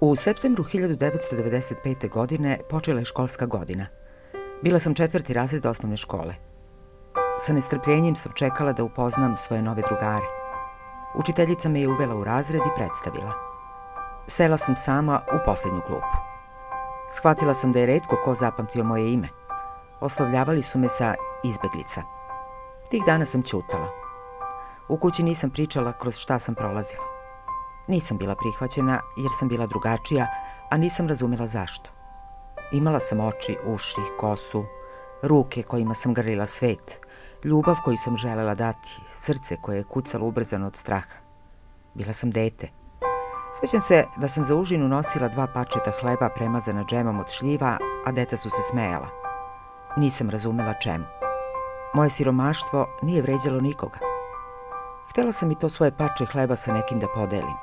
U septembru 1995. godine počela je školska godina. Bila sam 4. razred osnovne škole. Sa nestrpljenjem sam čekala da upoznam svoje nove drugare. Učiteljica me je uvela u razred i predstavila. Sela sam sama u poslednju klupu. Shvatila sam da je retko ko zapamtio moje ime. Oslovljavali su me sa izbeglica. Tih dana sam ćutala. U kući nisam pričala kroz šta sam prolazila. Nisam bila prihvaćena jer sam bila drugačija, a nisam razumela zašto. Imala sam oči, uši, kosu, ruke kojima sam grlila svet, ljubav koju sam želela dati, srce koje je kucalo ubrzano od straha. Bila sam dete. Sjećam se da sam za užinu nosila 2 parčeta hleba premazana džemom od šljiva, a deca su se smejala. Nisam razumela čemu. Moje siromaštvo nije vređalo nikoga. Htela sam i to svoje parče hleba sa nekim da podelim.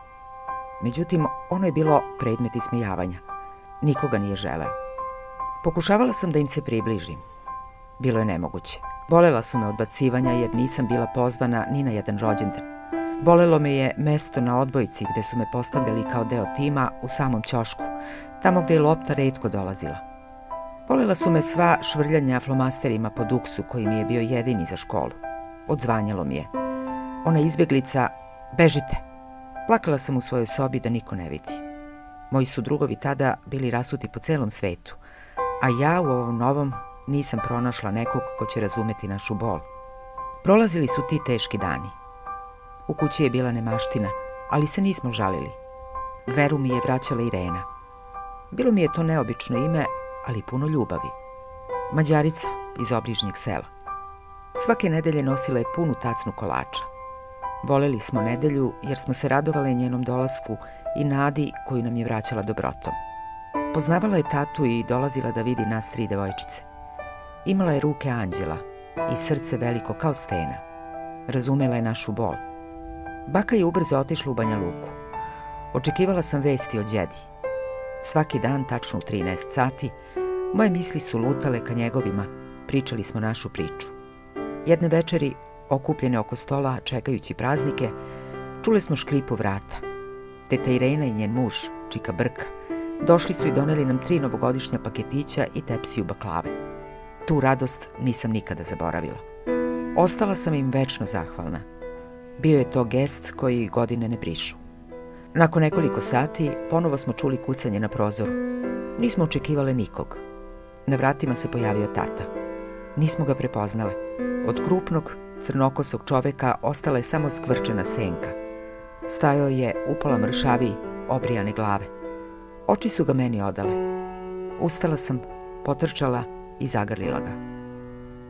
Međutim, ono je bilo predmet ismejavanja. Nikoga nije želeo. Pokušavala sam da im se približim. Bilo je nemoguće. Bolela su me odbacivanja jer nisam bila pozvana ni na jedan rođendan. Bolelo me je mesto na odbojci gde su me postavljali kao deo tima u samom ćošku, tamo gde je lopta retko dolazila. Bolela su me sva švrljanja flomasterima po duksu koji mi je bio jedini za školu. Odzvanjalo mi je. Ona izbeglica, bežite! Plakala sam u svojoj sobi da niko ne vidi. Moji su drugovi tada bili rasuti po celom svetu, a ja u ovom novom nisam pronašla nekog ko će razumeti našu bol. Prolazili su ti teški dani. U kući je bila nemaština, ali se nismo žalili. Veru mi je vraćala Irena. Bilo mi je to neobično ime, ali puno ljubavi. Mađarica iz obližnjeg sela. Svake nedelje nosila je punu tacnu kolača. Voleli smo nedelju jer smo se radovale njenom dolasku i nadi koju nam je vraćala dobrotom. Poznavala je tatu i dolazila da vidi nas 3 devojčice. Imala je ruke anđela i srce veliko kao stena. Razumela je našu bol. Baka je ubrzo otišla u Banja Luku. Očekivala sam vesti od đedi. Svaki dan, tačno u 13 sati, moje misli su lutale ka njegovima, pričali smo našu priču. Jedne večeri, okupljene oko stola, čekajući praznike, čule smo škripu vrata. Teta Irena i njen muž, čika Brka, došli su i doneli nam 3 novogodišnja paketića i tepsiju baklave. Tu radost nisam nikada zaboravila. Ostala sam im večno zahvalna. Bio je to gest koji godine ne brišu. Nakon nekoliko sati ponovo smo čuli kucanje na prozoru. Nismo očekivale nikog. Na vratima se pojavio tata. Nismo ga prepoznale. Od krupnog, crnokosog čoveka ostala je samo skvrčena senka. Stajao je upola mršaviji, obrijane glave. Oči su ga meni odale. Ustala sam, potrčala i zagrlila ga.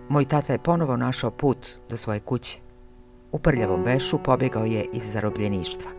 Moj tata je ponovo našao put do svoje kuće. U prljavom vešu pobegao je iz zarobljeništva.